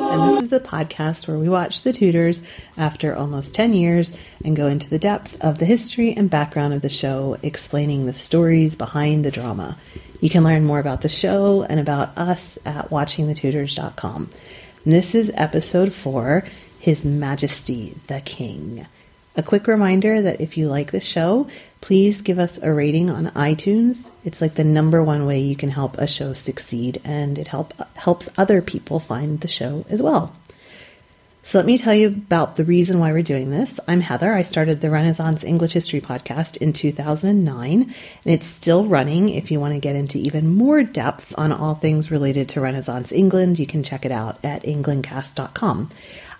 And this is the podcast where we watch The Tudors after almost 10 years and go into the depth of the history and background of the show, explaining the stories behind the drama. You can learn more about the show and about us at watchingthetudors.com. And this is episode 4, His Majesty the King. A quick reminder that if you like the show, please give us a rating on iTunes. It's like the number one way you can help a show succeed, and it helps other people find the show as well. So let me tell you about the reason why we're doing this. I'm Heather. I started the Renaissance English History podcast in 2009, and it's still running. If you want to get into even more depth on all things related to Renaissance England, you can check it out at englandcast.com.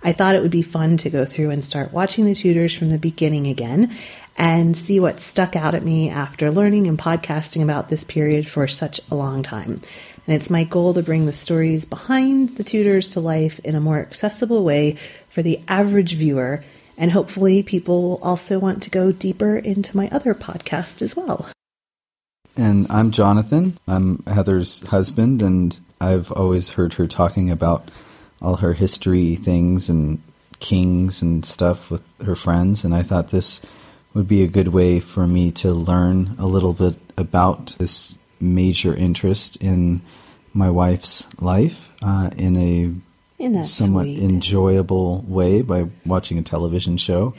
I thought it would be fun to go through and start watching the Tudors from the beginning again and see what stuck out at me after learning and podcasting about this period for such a long time. And it's my goal to bring the stories behind the Tudors to life in a more accessible way for the average viewer. And hopefully people will also want to go deeper into my other podcast as well. And I'm Jonathan. I'm Heather's husband, and I've always heard her talking about all her history things and kings and stuff with her friends, and I thought this would be a good way for me to learn a little bit about this major interest in my wife's life in a somewhat enjoyable way by watching a television show.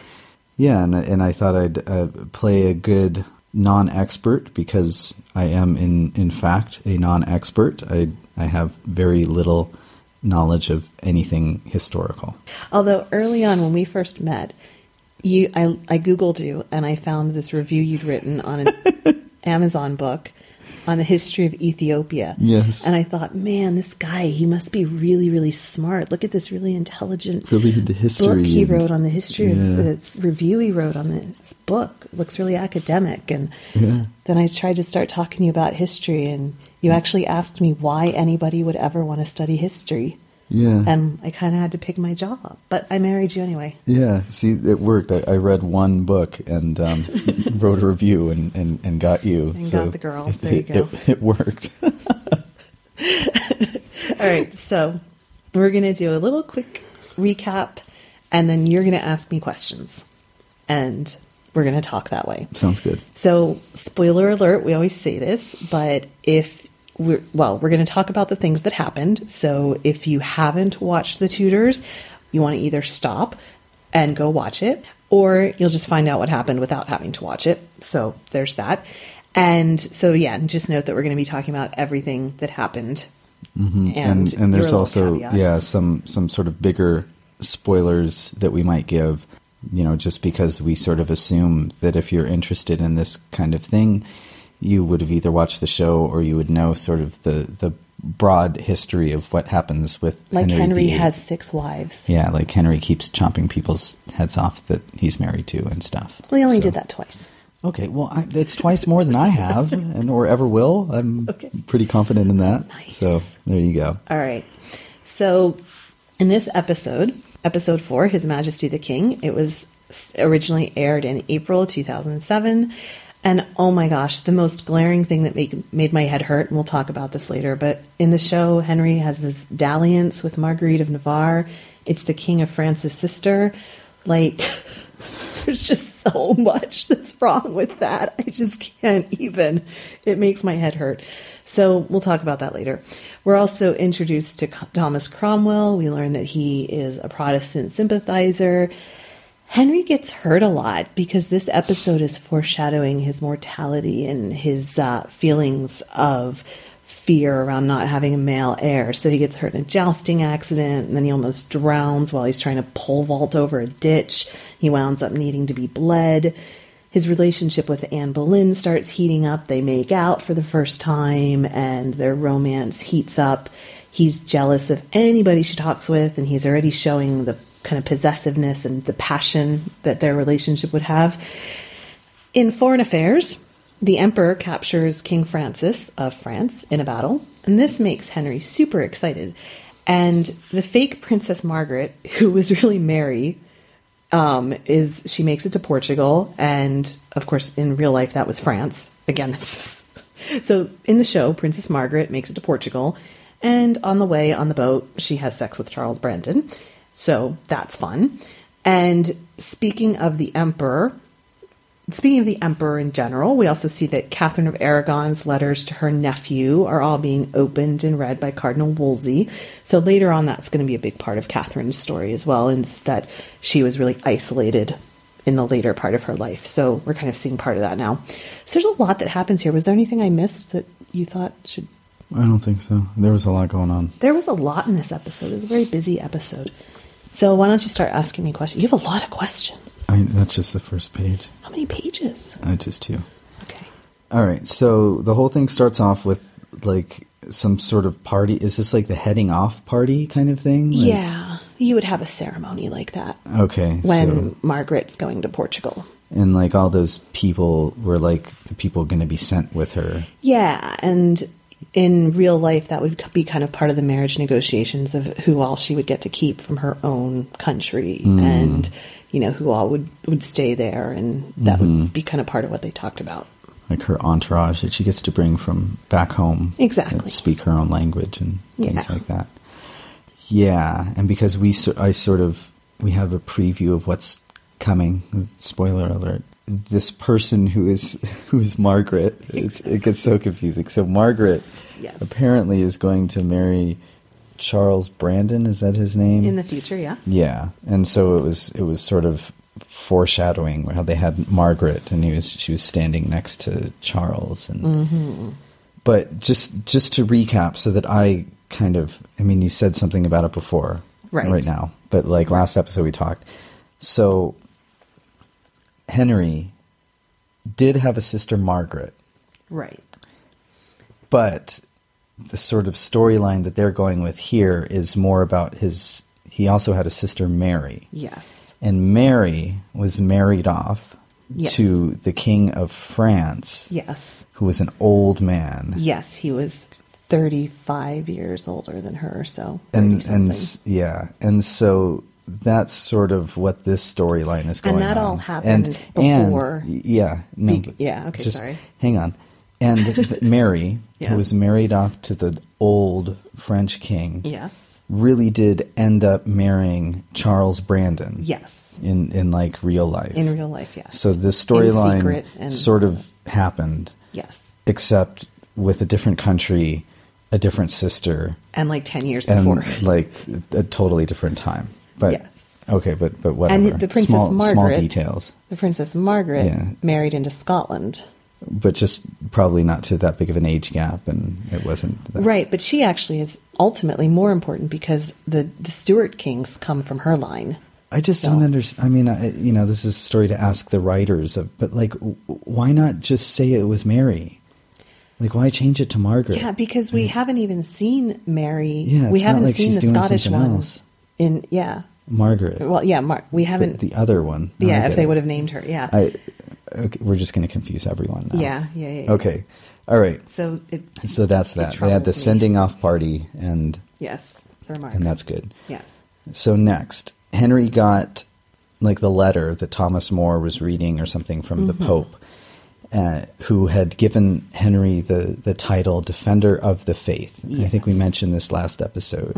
Yeah, and I thought I'd play a good non-expert, because I am in fact a non-expert. I have very little knowledge of anything historical. Although early on when we first met, I Googled you and I found this review you'd written on an Amazon book on the history of Ethiopia. Yes. And I thought, man, this guy, he must be really, really smart. Look at this really intelligent the history book he wrote on the history of this review he wrote on this book. It looks really academic. And then I tried to start talking to you about history, and you actually asked me why anybody would ever want to study history. Yeah. And I kind of had to pick my job, but I married you anyway. Yeah. See, it worked. I read one book and wrote a review and got you. And got the girl. There you go. It worked. All right. So we're going to do a little quick recap, and then you're going to ask me questions, and we're going to talk that way. Sounds good. So, spoiler alert, we always say this, but we're going to talk about the things that happened. So if you haven't watched The Tudors, you want to either stop and go watch it, or you'll just find out what happened without having to watch it. So there's that. And so, and just note that we're going to be talking about everything that happened. Mm-hmm. And there's also, some sort of bigger spoilers that we might give, just because we sort of assume that if you're interested in this kind of thing, you would have either watched the show or you would know sort of the broad history of what happens with Henry has 6 wives. Yeah, like Henry keeps chomping people's heads off that he's married to and stuff. Well, he only did that twice. Okay, well, it's twice more than I have or ever will. I'm pretty confident in that. Nice. So there you go. All right. So in this episode 4, His Majesty the King, it was originally aired in April 2007. And oh my gosh, the most glaring thing that made my head hurt, and we'll talk about this later, but in the show, Henry has this dalliance with Marguerite of Navarre. It's the King of France's sister. Like, there's just so much that's wrong with that. I just can't even. It makes my head hurt. So we'll talk about that later. We're also introduced to Thomas Cromwell. We learn that he is a Protestant sympathizer. Henry gets hurt a lot because this episode is foreshadowing his mortality and his feelings of fear around not having a male heir. So he gets hurt in a jousting accident, and then he almost drowns while he's trying to pole vault over a ditch. He winds up needing to be bled. His relationship with Anne Boleyn starts heating up. They make out for the first time, and their romance heats up. He's jealous of anybody she talks with, and he's already showing the kind of possessiveness and the passion that their relationship would have. In foreign affairs, the emperor captures King Francis of France in a battle, and this makes Henry super excited. And the fake Princess Margaret, who was really Mary, she makes it to Portugal, and of course in real life that was France. Again, so in the show, Princess Margaret makes it to Portugal, And on the way on the boat, she has sex with Charles Brandon. So that's fun. And speaking of the emperor in general, we also see that Catherine of Aragon's letters to her nephew are all being opened and read by Cardinal Wolsey. So later on, that's going to be a big part of Catherine's story as well, and that she was really isolated in the later part of her life. So we're kind of seeing part of that now. So there's a lot that happens here. Was there anything I missed that you thought should... I don't think so. There was a lot going on. There was a lot in this episode. It was a very busy episode. So why don't you start asking me questions? You have a lot of questions. That's just the first page. How many pages? Just 2. Okay. All right. So the whole thing starts off with like some sort of party. Is this like the heading off party kind of thing? Like, yeah. You would have a ceremony like that. Okay. When Margaret's going to Portugal. And like all those people were like the people going to be sent with her. Yeah. And in real life, that would be kind of part of the marriage negotiations of who all she would get to keep from her own country and, who all would stay there. And that would be kind of part of what they talked about. Like her entourage that she gets to bring from back home. Exactly. Speak her own language and things like that. Yeah. And because we have a preview of what's coming. Spoiler alert. This person who is Margaret, it gets so confusing. So Margaret apparently is going to marry Charles Brandon. Is that his name? In the future, yeah. Yeah, and so it was sort of foreshadowing how they had Margaret, and she was standing next to Charles. And but just to recap, so that you said something about it before, right now, but like last episode we talked. So Henry did have a sister, Margaret. Right. But the sort of storyline that they're going with here is more about he also had a sister, Mary. Yes. And Mary was married off to the King of France. Yes. Who was an old man. Yes, he was 35 years older than her, so 30-something. And so that's sort of what this storyline is going on. And that all happened before. Sorry. Hang on. And Mary, who was married off to the old French king, really did end up marrying Charles Brandon. Yes. In like real life. In real life, yes. So this storyline sort of happened. Yes. Except with a different country, a different sister. And like 10 years before. And like a totally different time. But, yes. Okay, but whatever. And the Princess Margaret. Small details. The Princess Margaret married into Scotland. But just probably not to that big of an age gap, and it wasn't. Right, but she actually is ultimately more important because the Stuart kings come from her line. I just don't understand. I mean, this is a story to ask the writers of, but like, why not just say it was Mary? Like, why change it to Margaret? Yeah, because we haven't even seen Mary. Yeah, we haven't seen the Scottish one. Else. Margaret. Well, yeah, we haven't. But the other one. If they would have named her, yeah. Okay, we're just going to confuse everyone now. Yeah. Okay, all right. So that's that. They had the sending off party, and for Margaret, and that's good. Yes. So next, Henry got like the letter that Thomas More was reading or something from the Pope, who had given Henry the title Defender of the Faith. Yes. I think we mentioned this last episode,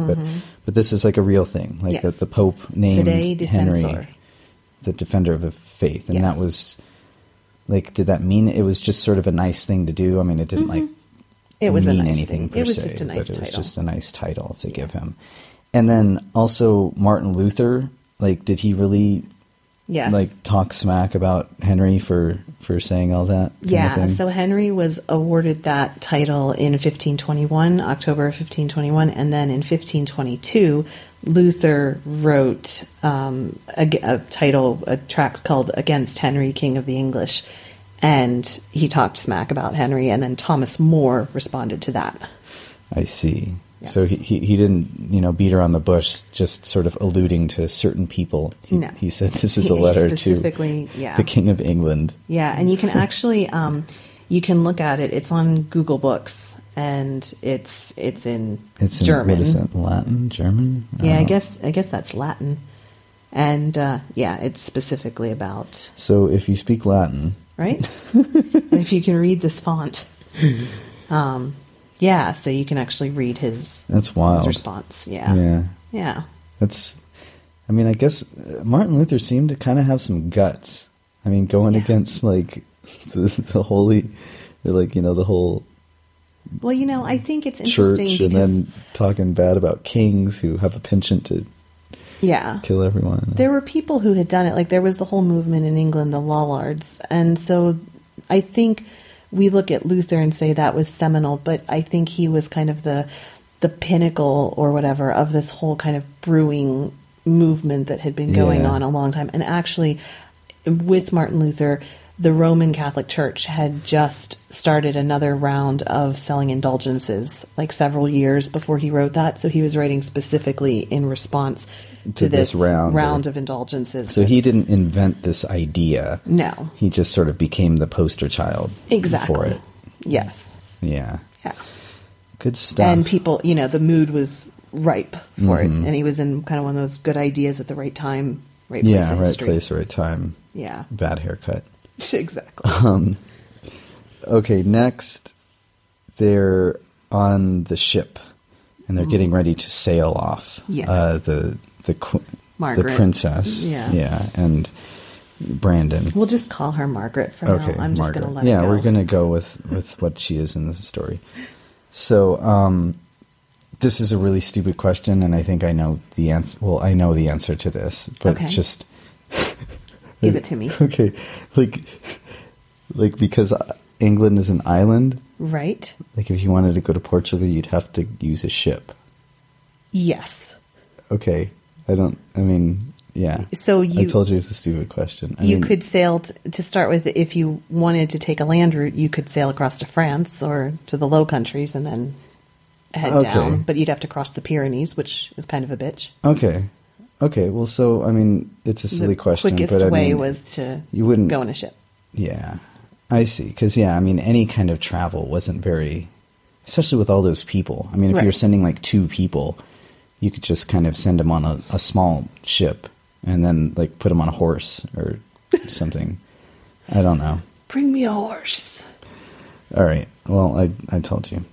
but this is like a real thing. Like the Pope named Henry the Defender of the Faith, and that was. Like, did that mean it was just sort of a nice thing to do? I mean, it didn't mean anything per se. It was just a nice title. It was just a nice title to give him. And then also Martin Luther, like, did he really talk smack about Henry for saying all that? Yeah, so Henry was awarded that title in 1521, October of 1521, and then in 1522, Luther wrote a tract called Against Henry, King of the English, and he talked smack about Henry, and then Thomas More responded to that. I see. Yes. So he didn't, beat around the bush, just sort of alluding to certain people. He said this is a letter to the King of England. Yeah, and you can actually, you can look at it. It's on Google Books, and it's in German. What is that, Latin? German? I guess that's Latin. And, it's specifically about... So if you speak Latin... Right? And if you can read this font... Yeah, so you can actually read That's wild. his response. Yeah. Yeah. Yeah. I mean, I guess Martin Luther seemed to kind of have some guts. I mean, going against, like, the holy, or, like, you know, the whole Well, I think it's interesting church, because... and then talking bad about kings who have a penchant to kill everyone. There were people who had done it. Like, there was the whole movement in England, the Lollards. And so I think we look at Luther and say that was seminal, but I think he was kind of the pinnacle or whatever of this whole kind of brewing movement that had been going on a long time. And actually, with Martin Luther, the Roman Catholic Church had just started another round of selling indulgences, like several years before he wrote that. So he was writing specifically in response to this round of indulgences. So he didn't invent this idea. No. He just sort of became the poster child for it. Yes. Yeah. Yeah. Good stuff. And people, the mood was ripe for it. And he was in kind of one of those good ideas at the right time, right place in history. Right place, right time. Yeah. Bad haircut. Exactly. Okay, next, they're on the ship, and they're getting ready to sail off. Yes. The princess. Yeah, and Brandon. We'll just call her Margaret for now. I'm just going to let her go. Yeah, we're going to go with what she is in this story. So, this is a really stupid question, and I think I know the answer. Well, I know the answer to this, but just... Give it to me. Okay. Like because England is an island. Right. Like if you wanted to go to Portugal, you'd have to use a ship. Yes. Okay. Yeah. So I told you it's a stupid question. You could sail, to start with, if you wanted to take a land route, you could sail across to France or to the Low Countries and then head down. But you'd have to cross the Pyrenees, which is kind of a bitch. Okay, well, so, it's a silly question. The quickest way was to go in a ship. Yeah, I see. Because, any kind of travel wasn't very, especially with all those people. If you're sending, like, 2 people, you could just kind of send them on a small ship and then, like, put them on a horse or something. I don't know. Bring me a horse. All right. Well, I told you.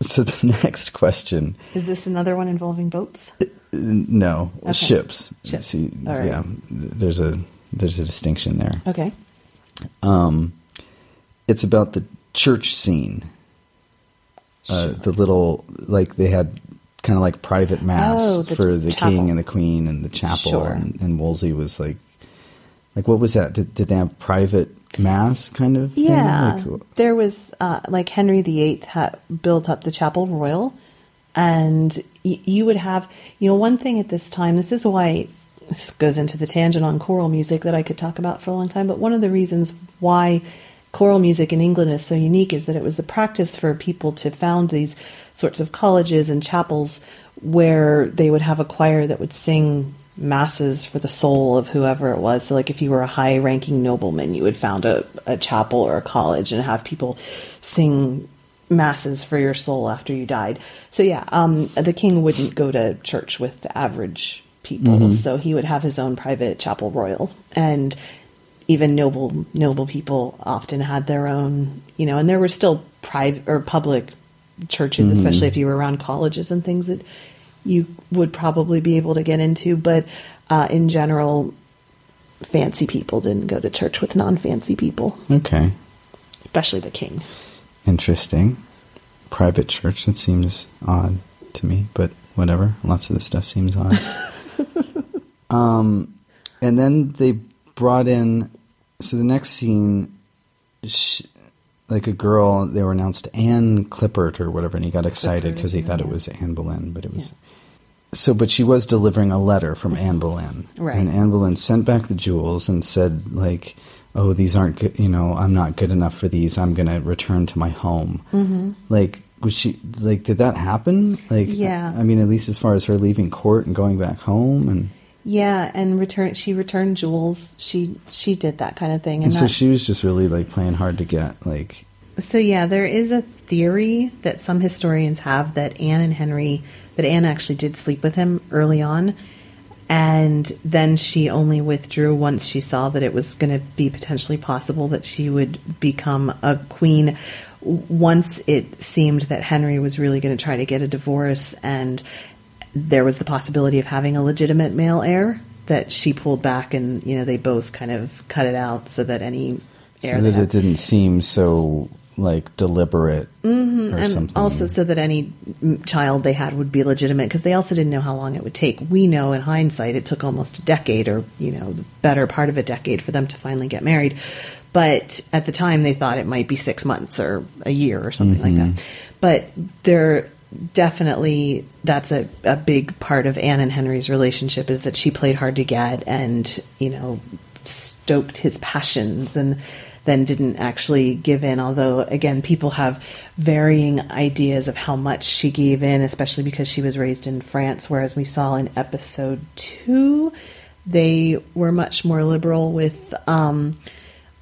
So the next question... Is this another one involving boats? No, okay. Ships. See, all right. Yeah, there's a distinction there. Okay. It's about the church scene. The little, like, they had kind of like private mass for the chapel. king and the queen and the chapel. Sure. And Wolsey was like, what was that? Did they have private mass kind of thing? Yeah, there was like Henry VIII had built up the Chapel Royal, and you would have, one thing at this time, this is why this goes into the tangent on choral music that I could talk about for a long time, but one of the reasons why choral music in England is so unique is that it was the practice for people to found these sorts of colleges and chapels where they would have a choir that would sing masses for the soul of whoever it was. So like if you were a high-ranking nobleman, you would found a chapel or a college and have people sing masses for your soul after you died. So the king wouldn't go to church with the average people. So he would have his own private chapel royal, and even noble people often had their own, and there were still private or public churches, especially if you were around colleges and things that you would probably be able to get into. But in general, fancy people didn't go to church with non-fancy people. Okay. Especially the king. Interesting. Private church, that seems odd to me, but whatever. Lots of this stuff seems odd. And then they brought in, so the next scene, like a girl, they were announced Anne Clippert or whatever, and he got excited because he thought it was Anne Boleyn, but it was... So, but she was delivering a letter from Anne Boleyn. Right. And Anne Boleyn sent back the jewels and said, like, oh, these aren't good, I'm not good enough for these. I'm going to return to my home. Like, was she, like, did that happen? Like, yeah. At least as far as her leaving court and going back home and... Yeah, and she returned jewels. She did that kind of thing. And so she was just really, like, playing hard to get, like... So, yeah, there is a theory that some historians have that Anne actually did sleep with him early on, and then she only withdrew once she saw that it was going to be potentially possible that she would become a queen, once it seemed that Henry was really going to try to get a divorce and there was the possibility of having a legitimate male heir, that she pulled back and, they both kind of cut it out so that any heir... So that it didn't seem so, deliberate or and something. Also so that any child they had would be legitimate, because they also didn't know how long it would take. We know in hindsight it took almost a decade or, the better part of a decade for them to finally get married. But at the time they thought it might be 6 months or a year or something like that. But they're... Definitely, that's a big part of Anne and Henry's relationship, is that she played hard to get and, stoked his passions and then didn't actually give in. Although, again, people have varying ideas of how much she gave in, especially because she was raised in France, whereas we saw in episode 2, they were much more liberal with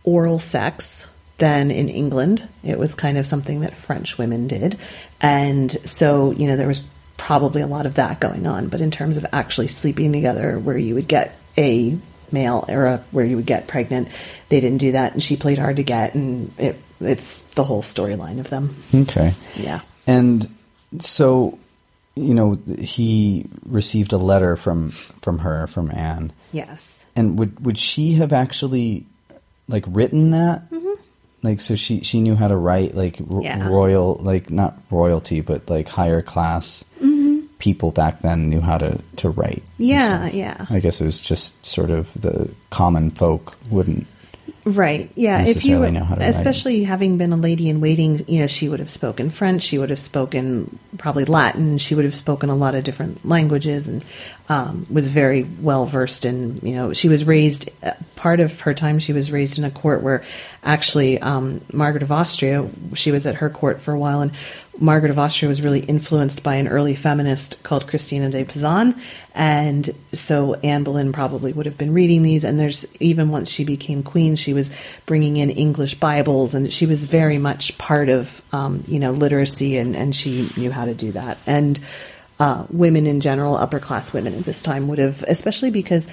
oral sex than in England. It was kind of something that French women did. And so, there was probably a lot of that going on. But in terms of actually sleeping together where you would get a male or where you would get pregnant, they didn't do that. And she played hard to get. And it's the whole storyline of them. Okay. Yeah. And so, he received a letter from her, from Anne. Yes. And would she have actually, written that? Mm-hmm. So she knew how to write, royal, not royalty, but higher class people back then knew how to write. Yeah, yeah. I guess it was just sort of the common folk wouldn't. Right. Yeah. Necessarily know how to especially write. Having been a lady in waiting, she would have spoken French. She would have spoken probably Latin. She would have spoken a lot of different languages and was very well versed in, she was raised, part of her time, she was raised in a court where actually Margaret of Austria, she was at her court for a while, and Margaret of Austria was really influenced by an early feminist called Christina de Pizan. And so Anne Boleyn probably would have been reading these. And there's, even once she became queen, she was bringing in English Bibles, and she was very much part of, literacy, and she knew how to do that. And women in general, upper class women at this time would have, especially because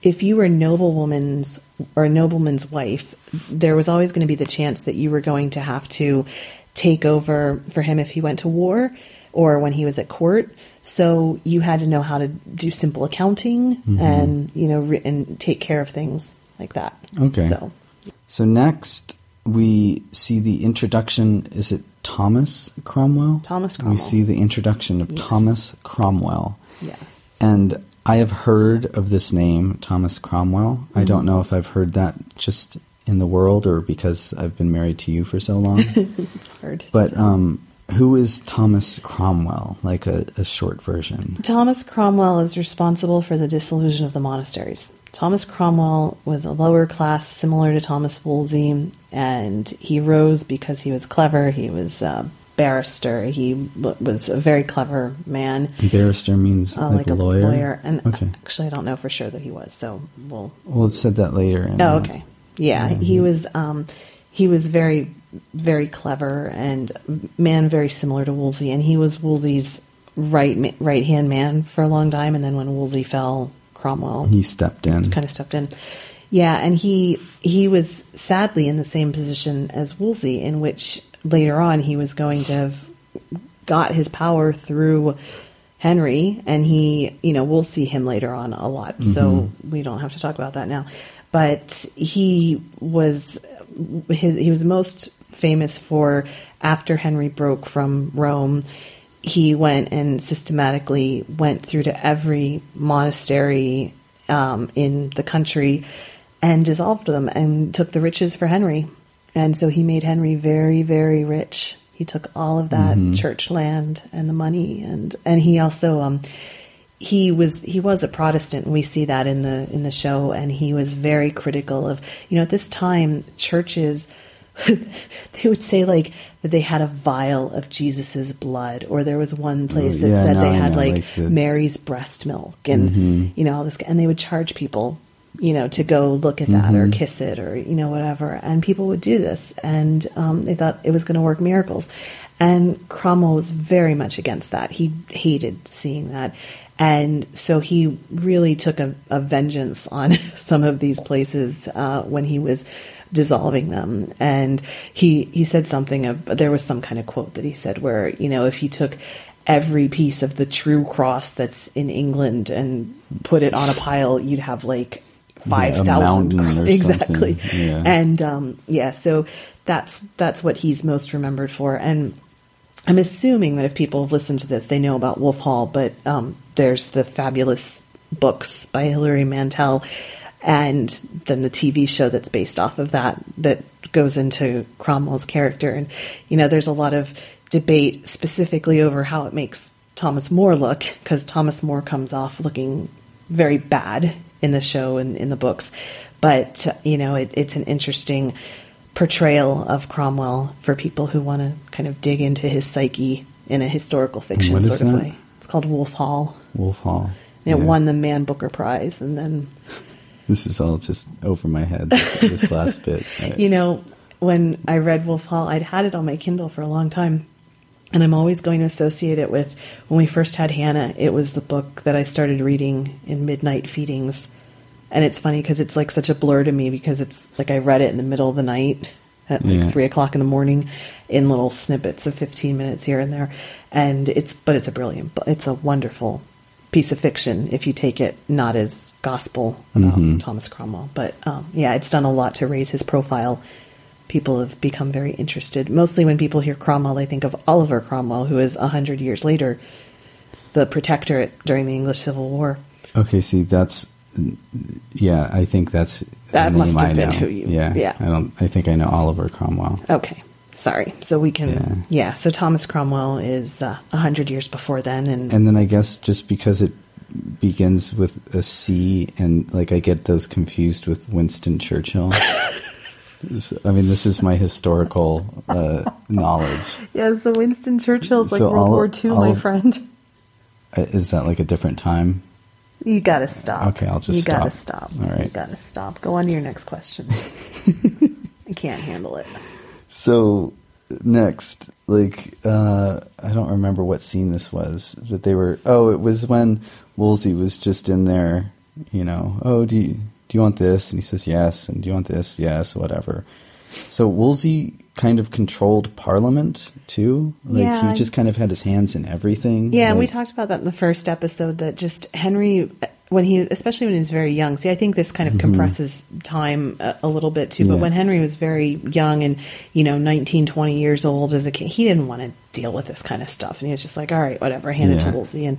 if you were a noblewoman's or a nobleman's wife, there was always going to be the chance that you were going to have to take over for him if he went to war or when he was at court. So you had to know how to do simple accounting and, and take care of things like that. Okay. So next we see the introduction. Is it Thomas Cromwell? Thomas Cromwell. We see the introduction of Thomas Cromwell. Yes. And I have heard of this name, Thomas Cromwell. I don't know if I've heard that just in the world or because I've been married to you for so long. But who is Thomas Cromwell, a short version? Thomas Cromwell is responsible for the dissolution of the monasteries. Thomas Cromwell was a lower class, similar to Thomas Wolsey, and he rose because he was clever. He was a barrister. He was a very clever man. Barrister means like a lawyer? And actually, I don't know for sure that he was, so we'll... Well, it said that later. Okay. Yeah, he was very, very clever and man very similar to Wolsey, and he was Wolsey's right-hand man for a long time, and then when Wolsey fell, Cromwell... He stepped in. Kind of stepped in. Yeah, and he was sadly in the same position as Wolsey, in which later on he was going to have got his power through Henry, and we'll see him later on a lot, so we don't have to talk about that now. But he was most famous for, after Henry broke from Rome, he went and systematically went through to every monastery in the country and dissolved them and took the riches for Henry. And so he made Henry very, very rich. He took all of that church land and the money, and he also he was a Protestant, and we see that in the show, and he was very critical of, at this time, churches, they would say that they had a vial of Jesus's blood, or there was one place that said they had Mary's breast milk, and all this, and they would charge people, to go look at that or kiss it or whatever, and people would do this, and they thought it was going to work miracles, and Cromwell was very much against that. He hated seeing that. And so he really took a vengeance on some of these places when he was dissolving them. And he said something there was some kind of quote that he said where, if you took every piece of the true cross that's in England and put it on a pile, you'd have like 5,000. Exactly. Yeah. And so that's what he's most remembered for. And I'm assuming that if people have listened to this, they know about Wolf Hall, but there's the fabulous books by Hilary Mantel, and then the TV show that's based off of that goes into Cromwell's character. And, there's a lot of debate specifically over how it makes Thomas More look, because Thomas More comes off looking very bad in the show and in the books. But, it's an interesting portrayal of Cromwell for people who want to kind of dig into his psyche in a historical fiction sort of way. It's called Wolf Hall. Wolf Hall. And it won the Man Booker Prize. And then... This is all just over my head, this last bit. When I read Wolf Hall, I'd had it on my Kindle for a long time. And I'm always going to associate it with when we first had Hannah. It was the book that I started reading in midnight feedings. And it's funny because it's like such a blur to me, because it's like I read it in the middle of the night at like 3 o'clock in the morning in little snippets of 15 minutes here and there. And it's a wonderful piece of fiction if you take it not as gospel about Thomas Cromwell. But it's done a lot to raise his profile. People have become very interested. Mostly when people hear Cromwell, they think of Oliver Cromwell, who is 100 years later the protectorate during the English Civil War. Okay, see, that's... Yeah, I think that's that must have been who you. Yeah. I think I know Oliver Cromwell. Okay, sorry. So we can. Yeah. So Thomas Cromwell is 100 years before then, and then I guess just because it begins with a C, and like I get those confused with Winston Churchill. I mean, this is my historical knowledge. Yeah. So Winston Churchill's like World War II, my friend. Is that like a different time? You gotta stop. Okay, I'll just stop. You gotta stop. All right. You gotta stop. Go on to your next question. I can't handle it. So, next, I don't remember what scene this was, but it was when Wolsey was just in there, do you want this? And he says yes, and do you want this? Yes, whatever. So Wolsey kind of controlled Parliament too. He just kind of had his hands in everything. Yeah, we talked about that in the first episode, that just Henry, especially when he was very young. See, I think this kind of compresses time a little bit too. But when Henry was very young and 19, 20 years old as a kid, he didn't want to deal with this kind of stuff, and he was just like, all right, whatever, hand it to Wolsey. And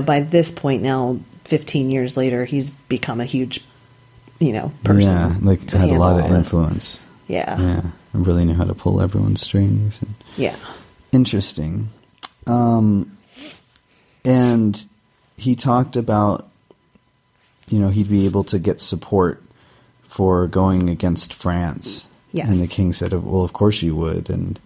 by this point now, 15 years later, he's become a huge person. Yeah, had a lot of influence. Yeah. I really knew how to pull everyone's strings. Interesting. And he talked about, he'd be able to get support for going against France. Yes. And the king said, well, of course you would. And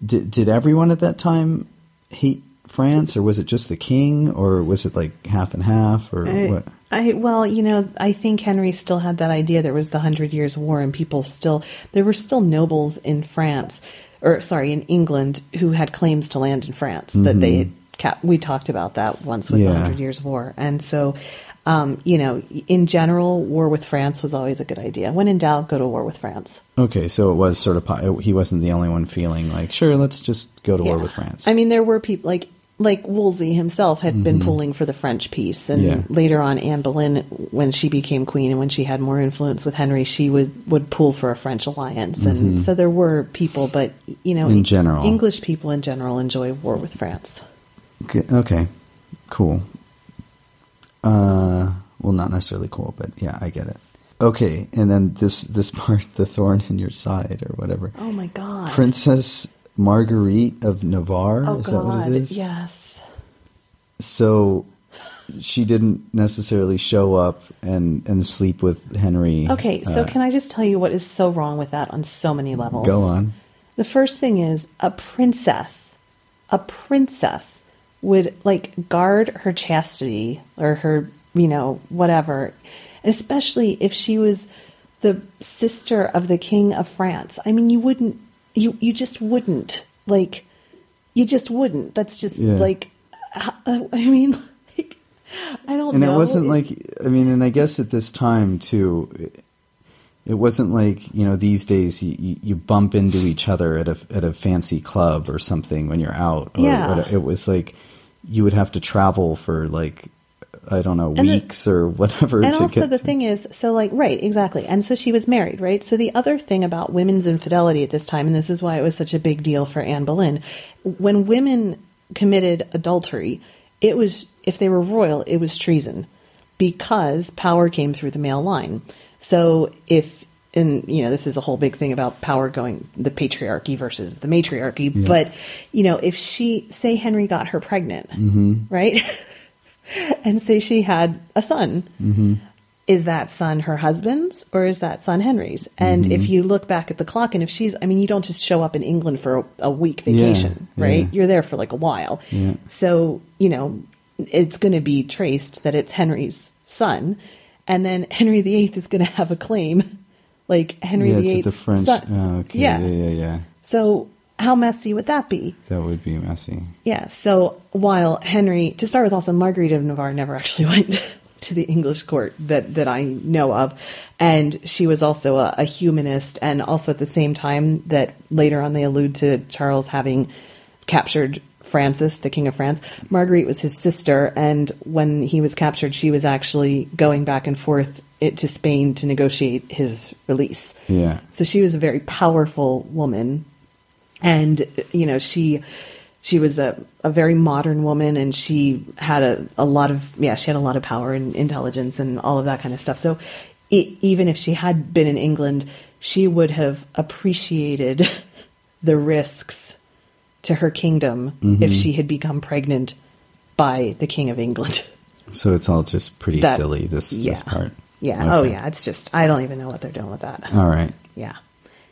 did everyone at that time hate France, or was it just the king, or was it like half and half, or what? I think Henry still had that idea. There was the 100 Years' War, and there were still nobles in in England, who had claims to land in France that they had kept. We talked about that once with the 100 Years' War. And so, in general, war with France was always a good idea. When in doubt, go to war with France. Okay, so it was sort of, he wasn't the only one feeling like, sure, let's just go to war with France. I mean, there were people like Wolsey himself had been pulling for the French peace, and later on Anne Boleyn, when she became queen and when she had more influence with Henry, she would pull for a French alliance. And so there were people, but in general, English people in general enjoy war with France. Okay, cool. Well, not necessarily cool, but yeah, I get it. Okay, and then this part, the thorn in your side, or whatever. Oh my God, Princess Marguerite of Navarre. Oh, is God, that what it is? Yes. So she didn't necessarily show up and sleep with Henry. Okay, so can I just tell you what is so wrong with that on so many levels? Go on. The first thing is a princess would guard her chastity or her, whatever, especially if she was the sister of the King of France. I mean, you just wouldn't. You just wouldn't. That's just And know. it wasn't like, I mean, and I guess at this time too, it wasn't like, these days you bump into each other at a fancy club or something when you're out. Or Yeah. it was like you would have to travel for like, I don't know, weeks or whatever. And also the thing is, so like, right, exactly. And so she was married, right? So the other thing about women's infidelity at this time, and this is why it was such a big deal for Anne Boleyn, when women committed adultery, it was, if they were royal, it was treason because power came through the male line. So this is a whole big thing about power going, the patriarchy versus the matriarchy. Yeah. But, if say Henry got her pregnant, right? And say she had a son, is that son her husband's or is that son Henry's? And if you look back at the clock and if you don't just show up in England for a week vacation, right? You're there for like a while. Yeah. So, it's going to be traced that it's Henry's son. And then Henry VIII is going to have a claim like Henry VIII's son. Oh, okay. Yeah. So how messy would that be? That would be messy. Yeah. So while Henry, to start with, also Marguerite of Navarre never actually went to the English court that I know of. And she was also a humanist. And also at the same time that later on they allude to Charles having captured Francis, the King of France. Marguerite was his sister. And when he was captured, she was actually going back and forth to Spain to negotiate his release. Yeah. So she was a very powerful woman. And, she was a very modern woman and she had a lot of power and intelligence and all of that kind of stuff. So even if she had been in England, she would have appreciated the risks to her kingdom if she had become pregnant by the King of England. So it's all just pretty silly, this part. Yeah. Okay. Oh, yeah. It's just, I don't even know what they're doing with that. All right. Yeah.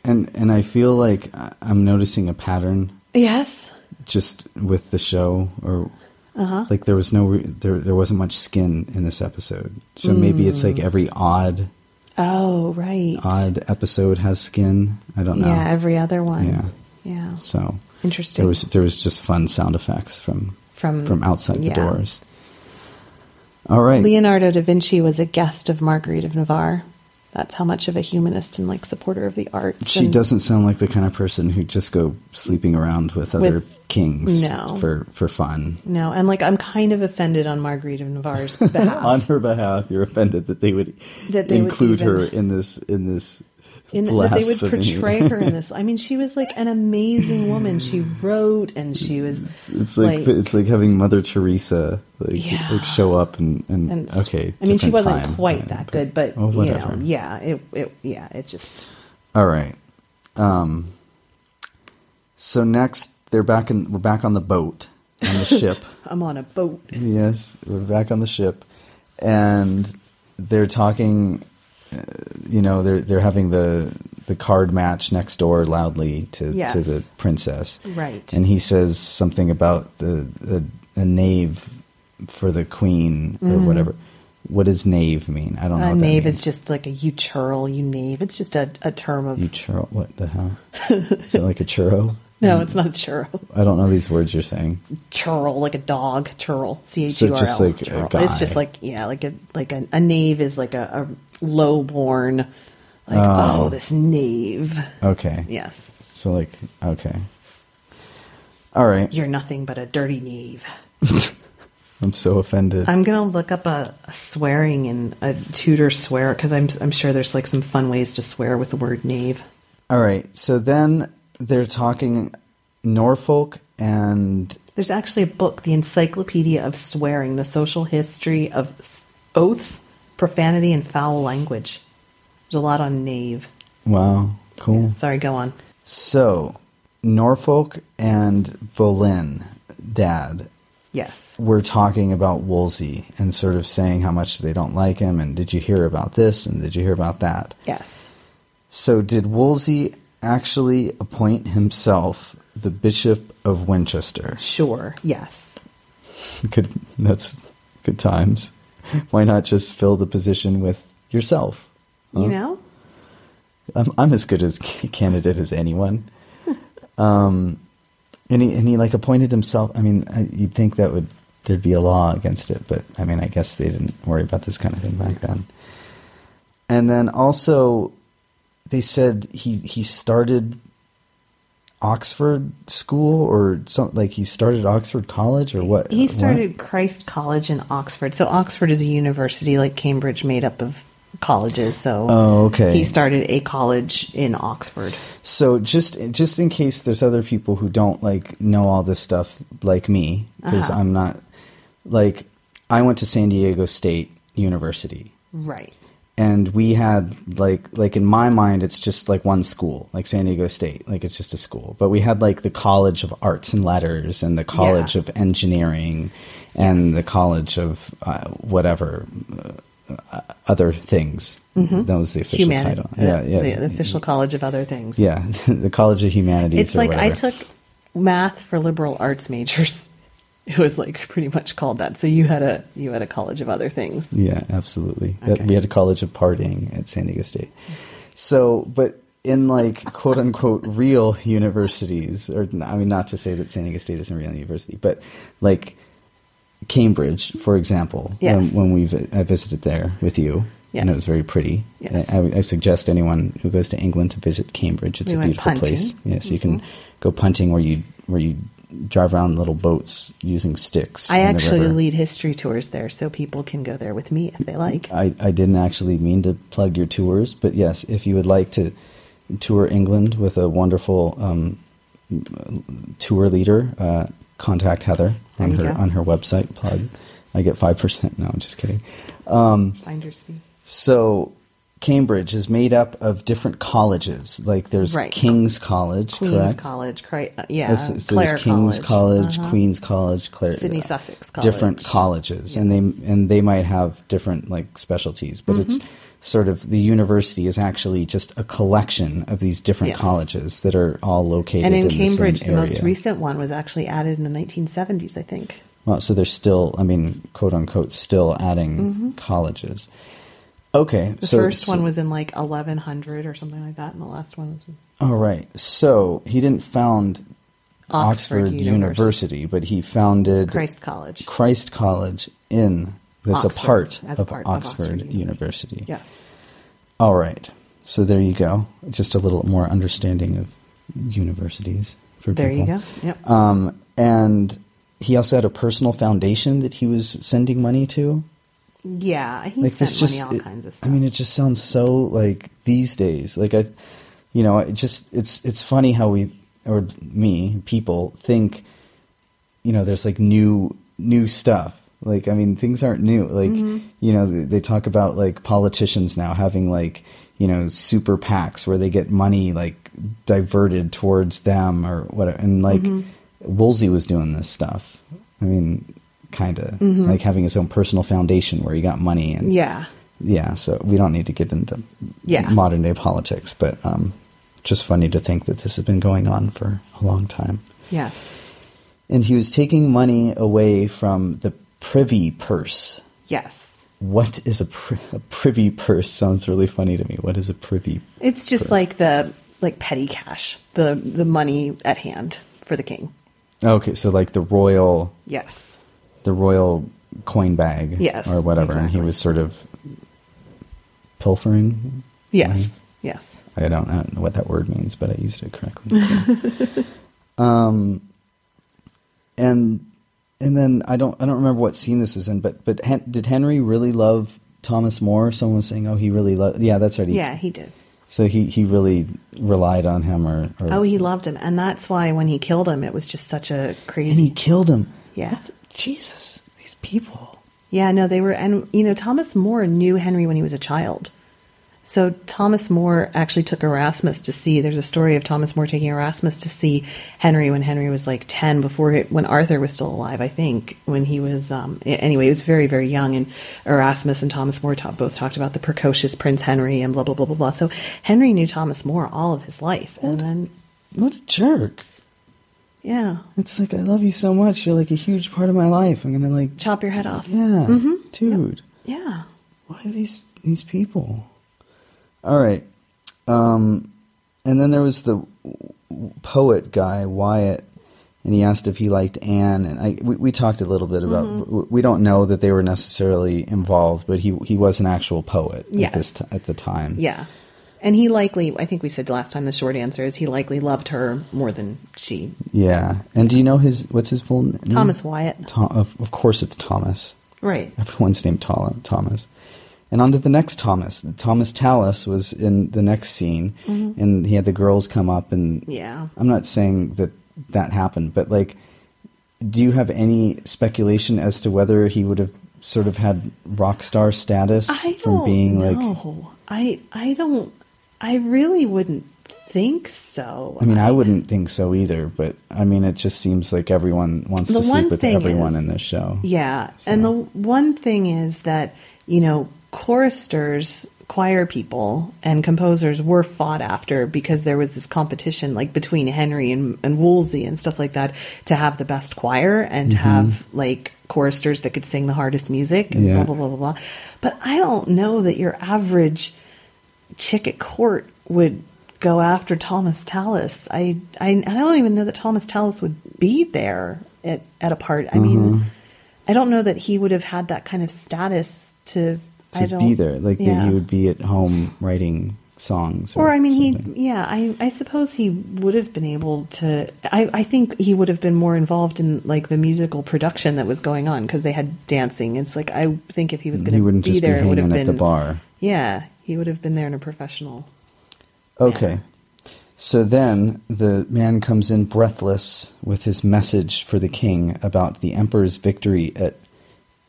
And I feel like I'm noticing a pattern. Yes. Just with the show, or like there was there wasn't much skin in this episode. So maybe it's like every odd episode has skin. I don't know. Yeah, every other one. Yeah. So interesting. There was just fun sound effects from outside the doors. All right. Leonardo da Vinci was a guest of Marguerite of Navarre. That's how much of a humanist and like supporter of the arts. She doesn't sound like the kind of person who'd just go sleeping around with other kings for fun. No, and like I'm kind of offended on Marguerite of Navarre's behalf. On her behalf, you're offended that they would include her in this that they would portray her in this. I mean, she was like an amazing woman. She wrote and she was. It's like having Mother Teresa like show up and okay. I mean, she wasn't quite that good, but whatever. It just. All right. So next, we're back on the boat, on the ship. I'm on a boat. Yes, we're back on the ship, and they're talking. They're having the card match next door loudly to the princess. Right. And he says something about a knave for the queen or whatever. What does knave mean? I don't know what that knave means. Is just like you churl, you knave. It's just a term of... You churl? What the hell? Is it like a churro? No, it's not a churro. I don't know these words you're saying. Churl, like a dog. Churl. C-H-U-R-L. So just like churl. A guy. It's just like, a knave is like a low-born, like, this knave. Okay. Yes. So like, okay. All right. You're nothing but a dirty knave. I'm so offended. I'm going to look up a swearing and a Tudor swear, because I'm sure there's like some fun ways to swear with the word knave. All right. So then they're talking Norfolk and... There's actually a book, The Encyclopedia of Swearing, the Social History of Oaths, Profanity, and Foul Language. There's a lot on knave. Wow. Cool. Yeah, sorry, go on. So, Norfolk and Boleyn, Dad... Yes. We're talking about Wolsey and sort of saying how much they don't like him and did you hear about this and did you hear about that? Yes. So did Wolsey actually appoint himself the Bishop of Winchester? Sure, yes. That's good times. Why not just fill the position with yourself? Huh? You know? I'm as good a candidate as anyone. And he like appointed himself. I mean, you'd think that would there'd be a law against it. But I mean, I guess they didn't worry about this kind of thing back then. And then also, they said he started Oxford School or something, like he started Oxford College or what? He started Christ College in Oxford. So Oxford is a university like Cambridge made up of colleges. So okay. He started a college in Oxford. So just in case there's other people who don't like know all this stuff like me, because I'm not, like, I went to San Diego State University. Right. And we had, like in my mind, it's just like one school, like San Diego State, like it's just a school. But we had like the College of Arts and Letters and the College of Engineering and the College of whatever, other things. Mm-hmm. That was the official title. The official College of Other Things. Yeah, the College of Humanities. It's like whatever. I took math for liberal arts majors. It was like pretty much called that. So you had a College of Other Things. Yeah, absolutely. Okay. We had a College of Partying at San Diego State. So, but in like quote unquote real universities, or I mean, not to say that San Diego State isn't a real university, but like Cambridge, for example, when I visited there with you, and it was very pretty. Yes. I suggest anyone who goes to England to visit Cambridge. It's a beautiful place. Yeah, so you can go punting where you drive around little boats using sticks. I actually lead history tours there, so people can go there with me if they like. I didn't actually mean to plug your tours, but yes, if you would like to tour England with a wonderful tour leader, contact Heather on her website. Plug. I get 5%. No, I'm just kidding. Finder's fee. So Cambridge is made up of different colleges. Like there's King's College, Queen's correct? College, Clare there's King's College, Queen's College, Sydney Sussex College. Different colleges, and they might have different like specialties, but it's sort of the university is actually just a collection of these different colleges that are all located in the Cambridge. same area. The most recent one was actually added in the 1970s, I think. Well, so they're still, I mean, quote unquote, still adding colleges. Okay. The first one was in like 1100 or something like that, and the last one was in... All right. So he didn't found Oxford University, but he founded... Christ College. Christ College that's Oxford, a part of Oxford Oxford University. Yes. All right. So there you go. Just a little more understanding of universities for people. There you go. Yep. And he also had a personal foundation that he was sending money to. Yeah, he sent money all kinds of stuff. I mean, it just sounds so like these days. Like it's funny how people think, there's like new stuff. Like, I mean, things aren't new. Like, they talk about like politicians now having like, super PACs where they get money like diverted towards them or whatever. And like Woolsey was doing this stuff. I mean, kind of like having his own personal foundation where he got money and so we don't need to get into modern day politics, but just funny to think that this has been going on for a long time. Yes. And he was taking money away from the privy purse. Yes. What is a privy purse? Sounds really funny to me. What is a privy It's just purse? like petty cash, the money at hand for the king. Okay, so like the royal coin bag, or whatever, and he was sort of pilfering. Yes, money? Yes. I don't know what that word means, but I used it correctly. And then I don't remember what scene this is in, but did Henry really love Thomas More? Someone was saying, he really loved. Yeah, that's right. He did. So he really relied on him, or he loved him, and that's why when he killed him, it was just such a crazy. And he killed him. Yeah. Jesus, these people. Yeah, no, they were, and Thomas More knew Henry when he was a child. So Thomas More actually took Erasmus to see. There's a story of Thomas More taking Erasmus to see Henry when Henry was like 10, when Arthur was still alive, I think. When he was anyway, he was very, very young. And Erasmus and Thomas More both talked about the precocious Prince Henry and blah blah blah blah blah. So Henry knew Thomas More all of his life, and then what a jerk. Yeah, it's like, I love you so much. You're like a huge part of my life. I'm gonna like chop your head off. Yeah, dude. Yep. Yeah. Why these people? All right. And then there was the poet guy, Wyatt, and he asked if he liked Anne. And we talked a little bit about, we don't know that they were necessarily involved, but he was an actual poet at the time. Yeah. And he likely, I think we said last time, the short answer is he likely loved her more than she. Yeah. And do you know what's his full name? Thomas Wyatt. Of course it's Thomas. Right. Everyone's named Thomas. And on to the next Thomas. Thomas Tallis was in the next scene, and he had the girls come up, and I'm not saying that happened, but like, do you have any speculation as to whether he would have sort of had rock star status from being I really wouldn't think so. I mean, I wouldn't think so either, but I mean, it just seems like everyone wants to sleep with everyone in this show. Yeah. So. And the one thing is that, choristers, choir people, and composers were fought after because there was this competition like between Henry and Wolsey and stuff like that to have the best choir and to have like choristers that could sing the hardest music and blah, blah, blah, blah, blah. But I don't know that your average chick at court would go after Thomas Tallis. I don't even know that Thomas Tallis would be there at a part. I mean, I don't know that he would have had that kind of status to be there, like that he would be at home writing songs. Or I mean, I suppose he would have been able to. I think he would have been more involved in like the musical production that was going on because they had dancing. It's like I think if he was going to be there, it would have been at the bar. Yeah, he would have been there in a professional. Okay. manner. So then the man comes in breathless with his message for the king about the emperor's victory at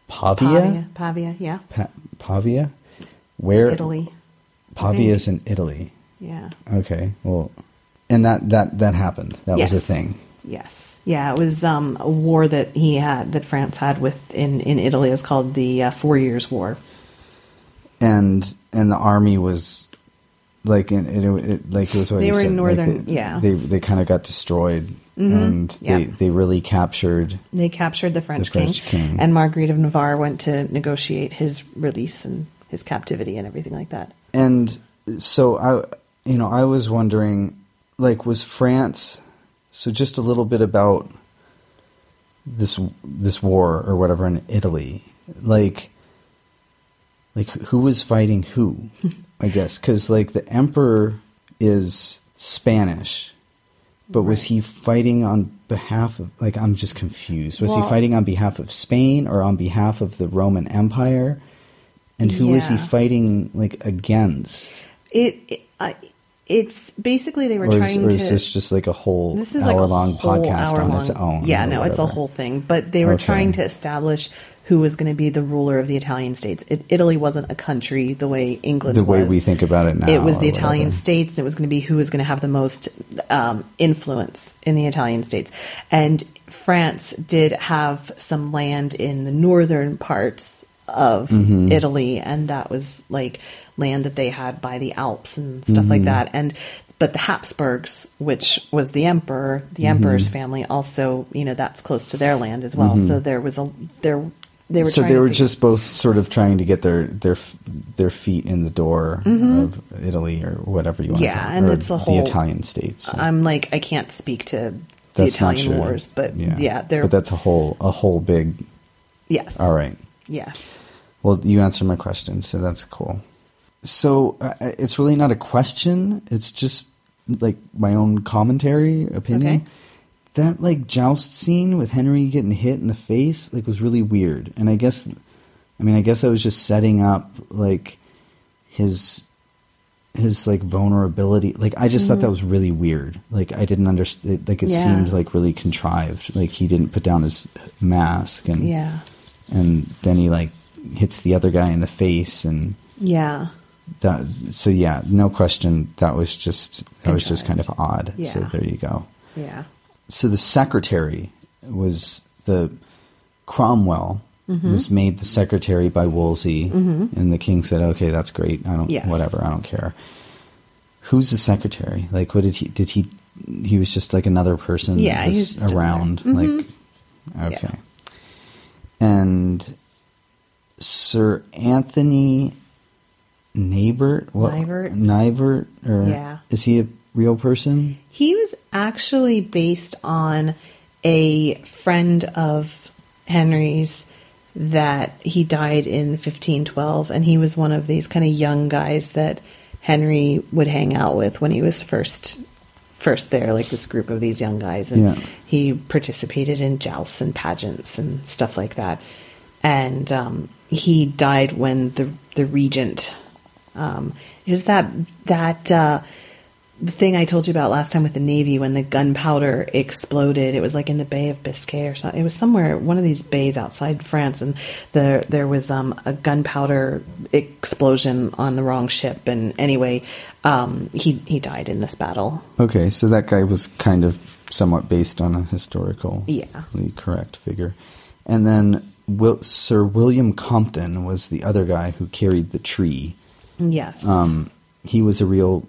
Pavia? Pavia, yeah. Pavia? Where? It's Italy. Pavia is in Italy. Yeah. Okay. Well, and that happened. That was a thing. Yes. Yeah, it was a war that France had in Italy. It was called the 4 Years' War. And the army was like it was what they were said. in northern. They kind of got destroyed, and they really captured. They captured the French king, and Marguerite of Navarre went to negotiate his release and his captivity and everything like that. And so I was wondering, like, was France? So just a little bit about this war or whatever in Italy, like who was fighting who? I guess because like the emperor is Spanish, but was he fighting on behalf of? Like, I'm just confused. Was he fighting on behalf of Spain or on behalf of the Roman Empire? And who was he fighting like against? It's basically they were trying to... Or is this just like a whole hour-long podcast on its own? Yeah, no, it's a whole thing. But they were trying to establish who was going to be the ruler of the Italian states. Italy wasn't a country the way England was. The way we think about it now. It was the Italian states, and it was going to be who was going to have the most influence in the Italian states. And France did have some land in the northern parts of Italy, and that was like land that they had by the Alps and stuff like that. But the Habsburgs, which was the emperor's family, also, that's close to their land as well. So there was they were just both sort of trying to get their feet in the door of Italy or whatever you want to call it. Yeah, and it's a whole... The Italian states. So. I'm like, I can't speak to the Italian wars, but but that's a whole big... Yes. All right. Yes. Well, you answered my question, so that's cool. So it's really not a question. It's just like my own commentary, opinion. Okay. That like joust scene with Henry getting hit in the face was really weird. And I guess I was just setting up like his like vulnerability. Like I just thought that was really weird. Like I didn't understand. Like it seemed like really contrived. Like he didn't put down his mask and then he like hits the other guy in the face and no question, that was just kind of odd. So there you go. So the secretary was the Cromwell was made the secretary by Wolsey, and the king said, "Okay, that's great. I don't care." Who's the secretary? Like, what did he was just like another person that was around. Like, okay. And Sir Anthony Nivert? Nivert? Is he a real person? He was actually based on a friend of Henry's that he died in 1512, and he was one of these kind of young guys that Henry would hang out with when he was first there, like this group of these young guys, and he participated in jousts and pageants and stuff like that. And he died when the regent, it was that thing I told you about last time with the Navy, when the gunpowder exploded. It was like in the Bay of Biscay or something. It was somewhere, one of these bays outside France, and there was a gunpowder explosion on the wrong ship. And anyway, he died in this battle. Okay, so that guy was kind of somewhat based on a historically correct figure. And then Sir William Compton was the other guy who carried the tree. Yes. He's a real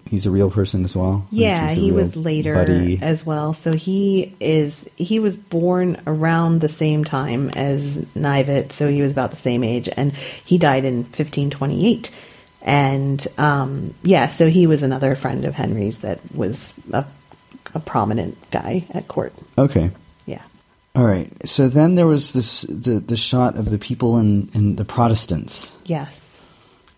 person as well. Yeah, he was later as well. So he was born around the same time as Knivet, so he was about the same age, and he died in 1528. And so he was another friend of Henry's that was a prominent guy at court. Okay. Yeah. All right. So then there was the shot of the people in the Protestants. Yes.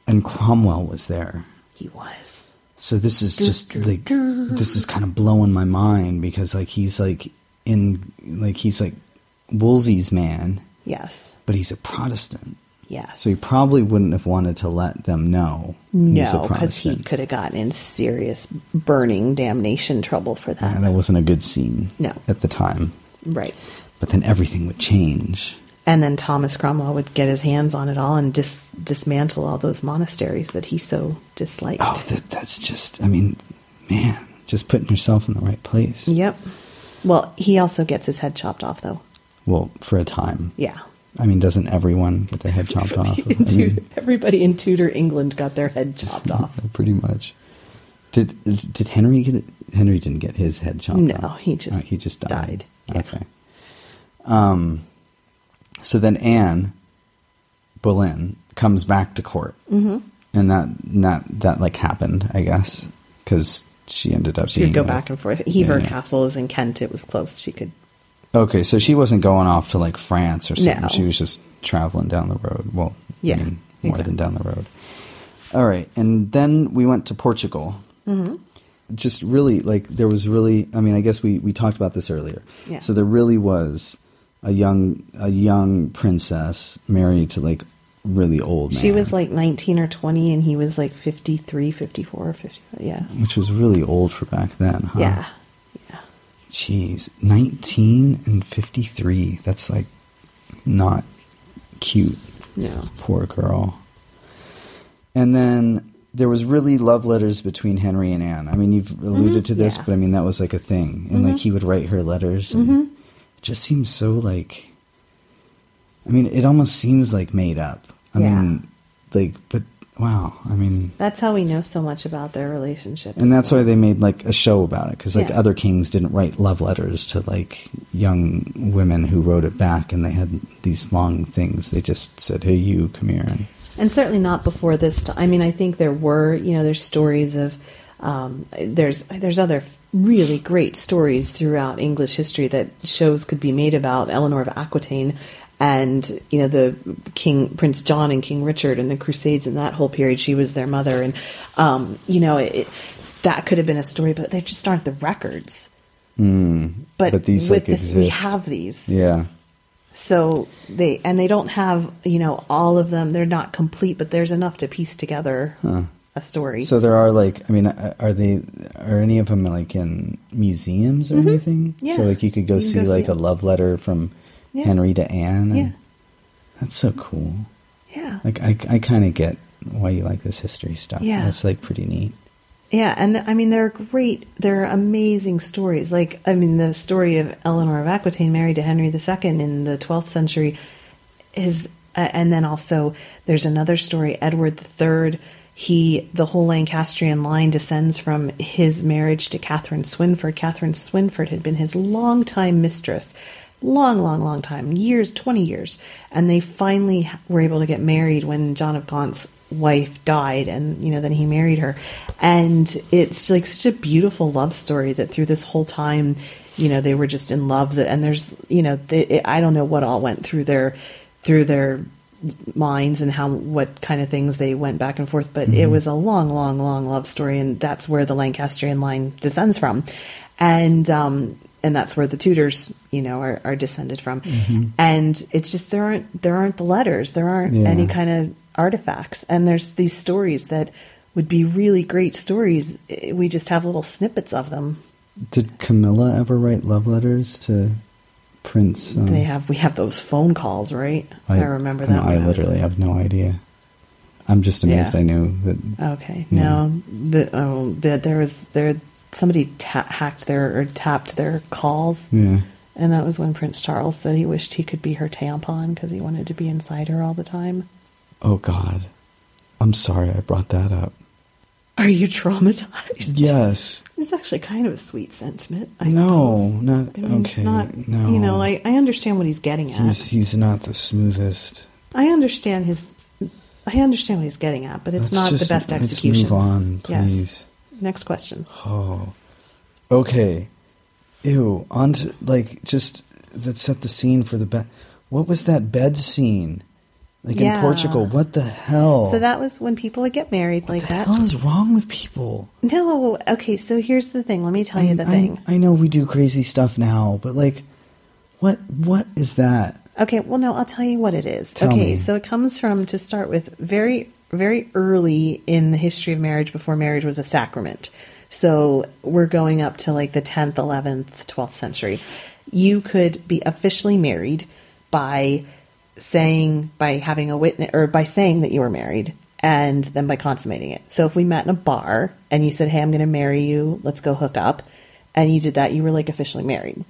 And Cromwell was there. He was. So this is just like, this is kind of blowing my mind, because like he's like Wolsey's man. Yes. But he's a Protestant. Yes. So he probably wouldn't have wanted to let them know. No, because he could have gotten in serious burning damnation trouble for that. Yeah, that wasn't a good scene. No. At the time. Right. But then everything would change. And then Thomas Cromwell would get his hands on it all and dismantle all those monasteries that he so disliked. Oh, that's just, I mean, man, just putting yourself in the right place. Yep. Well, he also gets his head chopped off, though. Well, for a time. Yeah. I mean, doesn't everyone get their head chopped off? Everybody in Tudor England got their head chopped off. Pretty much. Did Henry get it? Henry didn't get his head chopped off. No, he just died. Yeah. Okay. So then Anne Boleyn comes back to court, and that like happened, I guess, because she ended up. She would go back and forth. Hever Castle is in Kent. It was close. She could. Okay, so she wasn't going off to like France or something. No. She was just traveling down the road. Well, yeah, more than down the road. All right, and then we went to Portugal. Mm-hmm. Just really, like, there was really. I mean, I guess we talked about this earlier. Yeah. So there really was a young princess married to like really old man. She was like 19 or 20, and he was like 53, 54, 55. Yeah. Which was really old for back then, huh? Yeah. Jeez, 19 and 53. That's like not cute. No. Poor girl. And then there was really love letters between Henry and Anne. I mean, you've alluded to this, but I mean, that was like a thing. And like he would write her letters. And it just seems so like, I mean, it almost seems like made up. I mean, like, but wow. I mean, that's how we know so much about their relationship. And that's why they made like a show about it. Because like other kings didn't write love letters to like young women who wrote it back, and they had these long things. They just said, "Hey, you, come here." And certainly not before this time. I mean, I think there were, there's stories of, there's other really great stories throughout English history that shows could be made about Eleanor of Aquitaine and, the Prince John and King Richard and the Crusades and that whole period. She was their mother. And, that could have been a story, but there just aren't the records. But these with like this, exist. we have these. Yeah. So they don't have, all of them. They're not complete, but there's enough to piece together a story. So there are like, I mean, are any of them like in museums or anything? Yeah. So like you could go see like a love letter from Henry to Anne. Yeah. That's so cool. Yeah. Like I kind of get why you like this history stuff. Yeah. That's like pretty neat. Yeah, and I mean, they're amazing stories. Like, I mean, the story of Eleanor of Aquitaine married to Henry II in the 12th century is, and then also there's another story, Edward III. The whole Lancastrian line descends from his marriage to Catherine Swynford. Catherine Swynford had been his longtime mistress, long time, 20 years. And they finally were able to get married when John of Gaunt's wife died, and then he married her. And it's like such a beautiful love story that through this whole time they were just in love. And there's, I don't know what all went through their minds and what kind of things they went back and forth, but it was a long, long, long love story, and that's where the Lancastrian line descends from, and that's where the Tudors, are descended from, and it's just there aren't the letters, there aren't any kind of artifacts, and there's these stories that would be really great stories. We just have little snippets of them. Did Camilla ever write love letters to Prince? We have those phone calls, right? I remember that. I literally have no idea. I'm just amazed I knew that. Okay, no, somebody tapped their calls. Yeah, and that was when Prince Charles said he wished he could be her tampon because he wanted to be inside her all the time. Oh God, I'm sorry I brought that up. Are you traumatized? Yes. It's actually kind of a sweet sentiment, I suppose. No, okay. No. I understand what he's getting at. He's not the smoothest. I understand what he's getting at, but it's not the best execution. Let's move on, please. Yes. Next questions. Oh. Okay. Ew. On to, just, that set the scene for the bed. What was that bed scene? In Portugal, what the hell? So that was when people would get married like that. What the hell is wrong with people? No, okay, so here's the thing. Let me tell you the thing. I know we do crazy stuff now, but what is that? Okay, well, no, I'll tell you what it is. Tell me. So it comes from, to start with, very, very early in the history of marriage, before marriage was a sacrament. So we're going up to the 10th, 11th, 12th century. You could be officially married by having a witness, or by saying that you were married, and then by consummating it. So if we met in a bar and you said, hey, I'm going to marry you, let's go hook up, and you did that, you were officially married.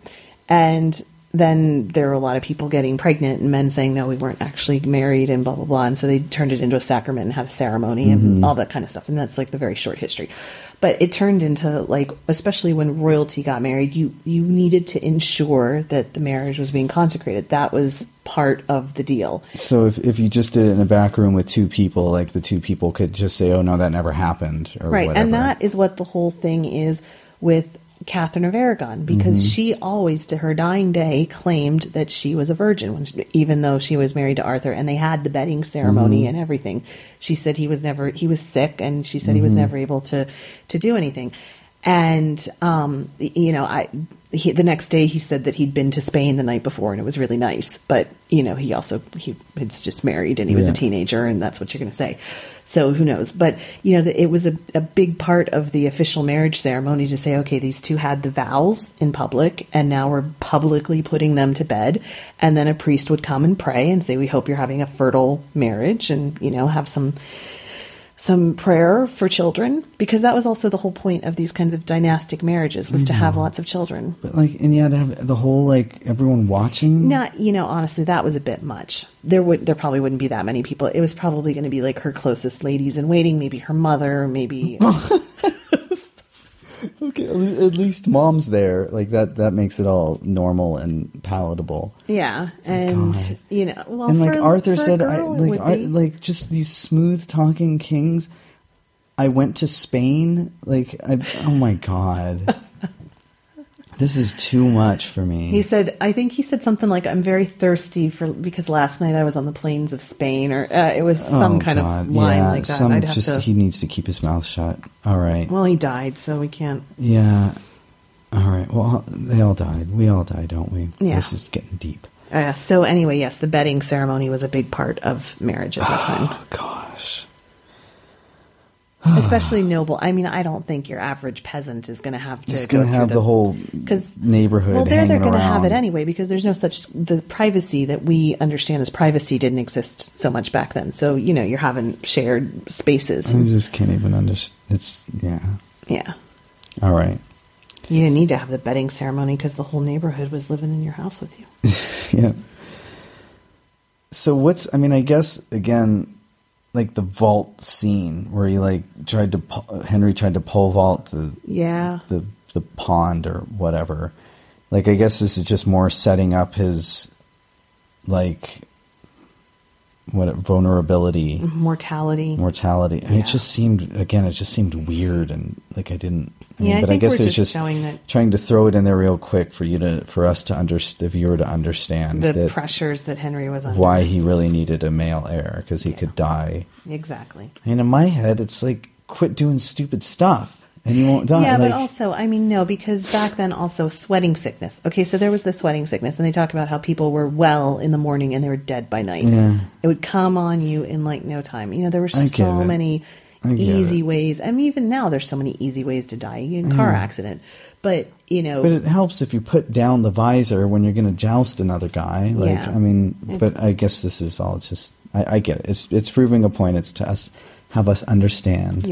And then there were a lot of people getting pregnant and men saying, no, we weren't actually married, and blah, blah, blah. And so they turned it into a sacrament and had a ceremony and all that kind of stuff. And that's the very short history. But it turned into, especially when royalty got married, you needed to ensure that the marriage was being consecrated. That was part of the deal. So if you just did it in a back room with two people, the two people could just say, oh, no, that never happened, or right. whatever. And that is what the whole thing is with Catherine of Aragon, because she always, to her dying day, claimed that she was a virgin, even though she was married to Arthur, and they had the bedding ceremony and everything. She said he was sick, and she said he was never able to do anything. And, the next day he said that he'd been to Spain the night before and it was really nice. But, he was just married and he was a teenager, and that's what you're going to say. So who knows? But, it was a big part of the official marriage ceremony to say, okay, these two had the vows in public, and now we're publicly putting them to bed. And then a priest would come and pray and say, we hope you're having a fertile marriage, and, have some prayer for children, because that was also the whole point of these kinds of dynastic marriages, was to have lots of children. But and you had to have the whole everyone watching. Not, honestly, that was a bit much. There probably wouldn't be that many people. It was probably going to be her closest ladies in waiting, maybe her mother, maybe. Okay, at least mom's there. That makes it all normal and palatable. Yeah, and well, and for, Arthur for said, just these smooth talking kings. I went to Spain. Oh my God. This is too much for me. I think he said something like, I'm very thirsty because last night I was on the plains of Spain, or it was some kind of line like that. He needs to keep his mouth shut. All right. Well, he died, so we can't. Yeah. All right. Well, they all died. We all die, don't we? Yeah. This is getting deep. So anyway, yes, the bedding ceremony was a big part of marriage at the time. Oh, gosh. Especially noble. I mean, I don't think your average peasant is going to have to. It's going to have the whole neighborhood. Well, they're going to have it around. Anyway, because there's no such, the privacy that we understand as privacy didn't exist so much back then. So you're having shared spaces. I just can't even understand. Yeah. All right. You didn't need to have the bedding ceremony because the whole neighborhood was living in your house with you. Yeah. So I guess again. The vault scene where he Henry tried to pole vault the pond or whatever. I guess this is just more setting up his vulnerability, mortality. And it just seemed weird, and like I didn't. I guess we're it was just showing that trying to throw it in there real quick for us to understand, the viewer to understand the pressures that Henry was under. Why he really needed a male heir, because he could die. Exactly. And in my head, it's like, quit doing stupid stuff and you won't die. Yeah, but also, no, because back then also sweating sickness. Okay, so there was the sweating sickness, and they talk about how people were well in the morning and they were dead by night. Yeah. It would come on you in like no time. There were so many easy ways. I mean, even now there's so many easy ways to die in car accident. But, But it helps if you put down the visor when you're going to joust another guy. But I guess this is all just, I get it. It's proving a point. It's to have us understand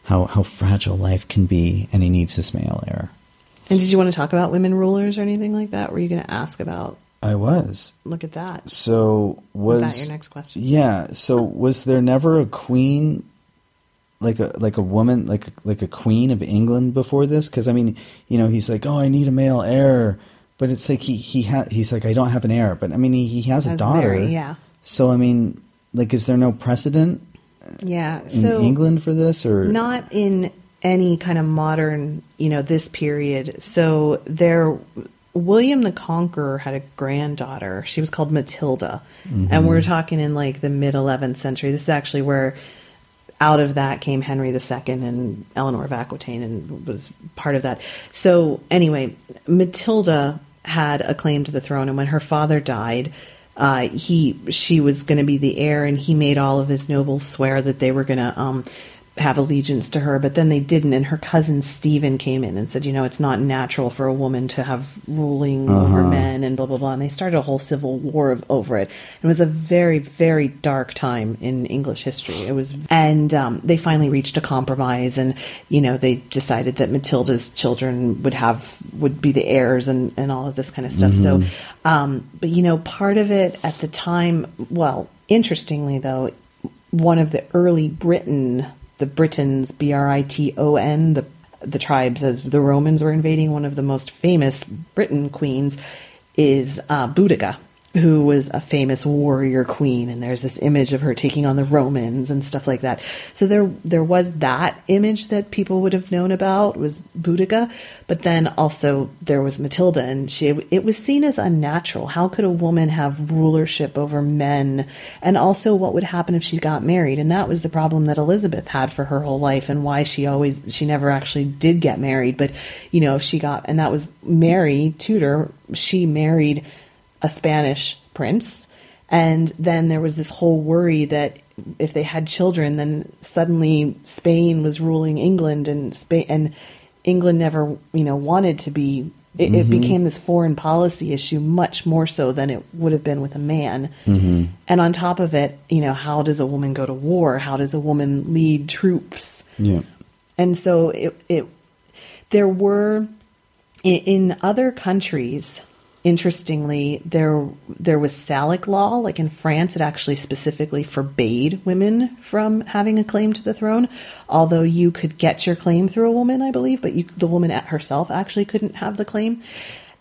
how fragile life can be, and he needs this male heir. And did you want to talk about women rulers or anything like that? Were you going to ask about? I was. Look at that. So was that your next question? Yeah. So was there never a queen, like a woman, like a queen of England before this? Because he's like, oh, I need a male heir, but it's like he's like, I don't have an heir, but he has a daughter. Mary, yeah. So is there no precedent? Yeah. In England for this, or not in any kind of modern, this period. So William the Conqueror had a granddaughter. She was called Matilda. Mm-hmm. And we're talking in like the mid 11th century. This is actually where out of that came Henry II and Eleanor of Aquitaine, and was part of that. So anyway, Matilda had a claim to the throne, and when her father died, she was going to be the heir, and he made all of his nobles swear that they were going to have allegiance to her, but then they didn't, and her cousin Stephen came in and said, it's not natural for a woman to have ruling over men, and blah, blah, blah, and they started a whole civil war over it. It was a very, very dark time in English history. It was, and they finally reached a compromise, and, they decided that Matilda's children would be the heirs and all of this kind of stuff. Mm-hmm. So, but, part of it at the time, well, interestingly, though, one of the early the Britons, Briton, the tribes, as the Romans were invading, one of the most famous Briton queens is Boudica, who was a famous warrior queen, and there's this image of her taking on the Romans and stuff like that. So there was that image that people would have known about, was Boudica, but then also there was Matilda, and it was seen as unnatural. How could a woman have rulership over men? And also, what would happen if she got married? And that was the problem that Elizabeth had for her whole life, and why she never actually did get married. But if she got, and that was Mary Tudor, she married a Spanish prince, and then there was this whole worry that if they had children, then suddenly Spain was ruling England, and England never wanted to be. It became this foreign policy issue much more so than it would have been with a man. Mm-hmm. And on top of it, how does a woman go to war? How does a woman lead troops? Yeah. And so there were in other countries. Interestingly, there was Salic law. Like in France, it actually specifically forbade women from having a claim to the throne, although you could get your claim through a woman, I believe, but the woman herself actually couldn't have the claim.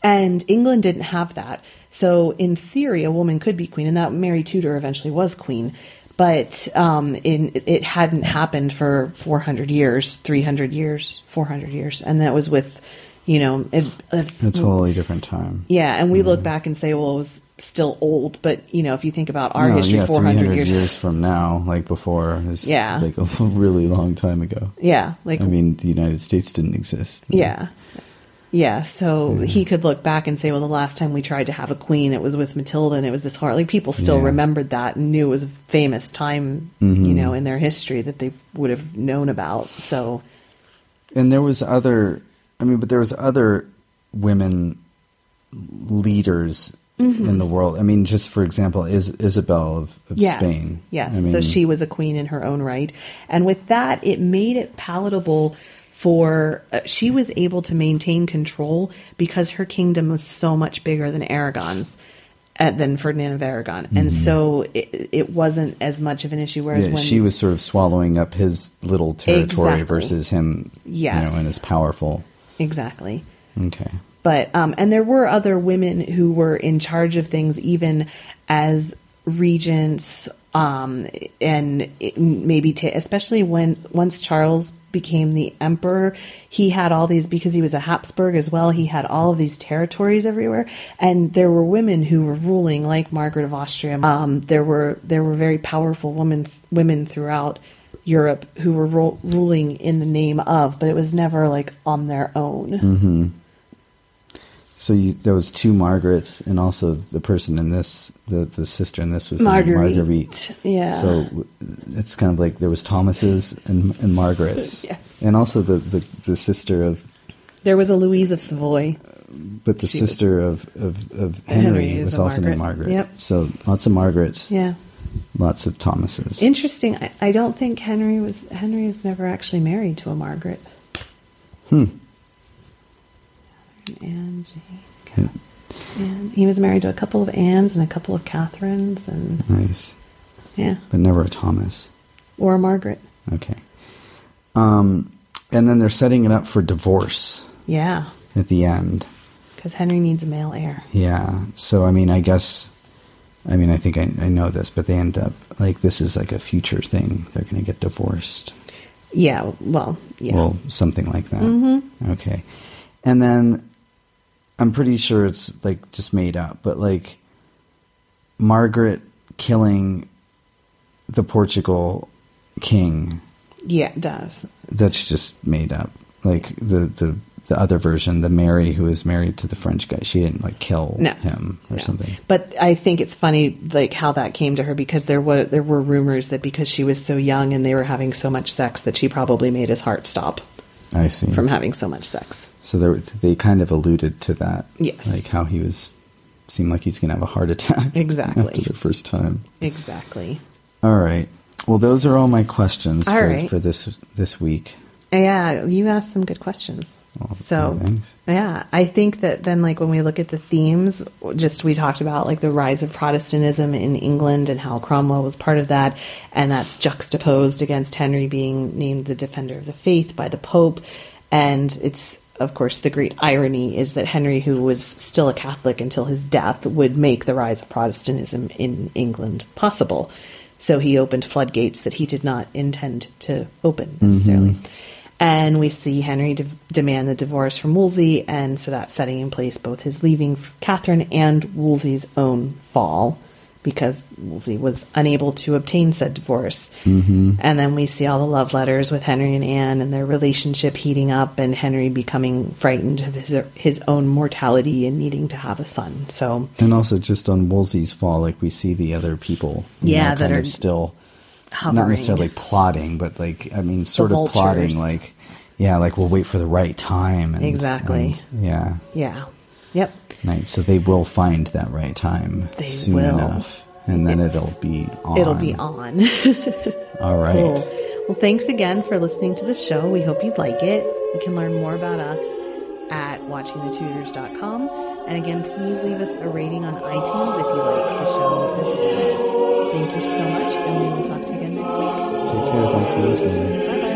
And England didn't have that. So in theory, a woman could be queen, and that Mary Tudor eventually was queen. But it hadn't happened for 400 years, 300 years, 400 years. And that was with... a totally different time. Yeah, and we look back and say, well, it was still old. But, if you think about our history, 400 years from now, like before, is like a really long time ago. Yeah. the United States didn't exist. Yeah. Yeah, so he could look back and say, well, the last time we tried to have a queen, it was with Matilda, and it was this hard. Like, people still remembered that and knew it was a famous time, in their history that they would have known about. So, and there was other women leaders in the world. Just for example, Isabel of Spain. Yes. So she was a queen in her own right. And with that, it made it palatable for, she was able to maintain control because her kingdom was so much bigger than Aragon's. Than Ferdinand of Aragon. Mm-hmm. And so it wasn't as much of an issue. Whereas when she was sort of swallowing up his little territory versus him, and his powerful. Exactly. Okay. But, and there were other women who were in charge of things even as regents, and maybe especially once Charles became the emperor, he had all these, because he was a Habsburg as well, he had all of these territories everywhere, and there were women who were ruling, like Margaret of Austria. There were very powerful women throughout Europe who were ruling in the name of, but it was never like on their own. Mm-hmm. So there was two Margarets, and also the person in this, the sister in this was Marguerite. Yeah. So it's kind of like there was Thomases and Margarets. Yes. And also the sister of... There was a Louise of Savoy. But the sister of Henry was also named Margaret. Yep. So lots of Margarets. Yeah. Lots of Thomases. Interesting. I don't think Henry was never actually married to a Margaret. Angie. And he was married to a couple of Annes and a couple of Catherines, and nice. Yeah. But never a Thomas. Or a Margaret. Okay. And then they're setting it up for divorce. Yeah. At the end. Because Henry needs a male heir. Yeah. So, I think I know this, but they end up, like, this is like a future thing. They're going to get divorced. Yeah. Well, yeah. Well, something like that. Mm-hmm. Okay. And then I'm pretty sure it's like just made up, but like Margaret killing the Portugal king. Yeah, that's just made up. Like the other version, the Mary who was married to the French guy, she didn't like kill him or something. But I think it's funny like how that came to her, because there were rumors that because she was so young and they were having so much sex that she probably made his heart stop. I see. From having so much sex. So they kind of alluded to that. Yes. Like how seemed like he's going to have a heart attack. Exactly. After the first time. Exactly. All right. Well, those are all my questions for this week. Yeah, you asked some good questions. Well, so, thanks. Yeah, I think that then, like, when we look at the themes, we talked about, like, the rise of Protestantism in England and how Cromwell was part of that, and that's juxtaposed against Henry being named the defender of the faith by the Pope, and it's, of course, the great irony is that Henry, who was still a Catholic until his death, would make the rise of Protestantism in England possible. So he opened floodgates that he did not intend to open, necessarily. Mm-hmm. And we see Henry demand the divorce from Wolsey, and so that's setting in place both his leaving Catherine and Wolsey's own fall, because Wolsey was unable to obtain said divorce. Mm-hmm. And then we see all the love letters with Henry and Anne and their relationship heating up, and Henry becoming frightened of his own mortality and needing to have a son. So, and also just on Wolsey's fall, like we see the other people, that are still hovering. Not necessarily plotting, but like, I mean, sort of plotting, like, like we'll wait for the right time. And, exactly. Yeah. Yep. Right. So they will find that right time soon enough, and then it'll be on. All right. Cool. Well, thanks again for listening to the show. We hope you'd like it. You can learn more about us at watchingthetudors.com. And again, please leave us a rating on iTunes if you like the show as well. Thank you so much, and we will talk to you again next week. Take care. Thanks for listening. Bye-bye.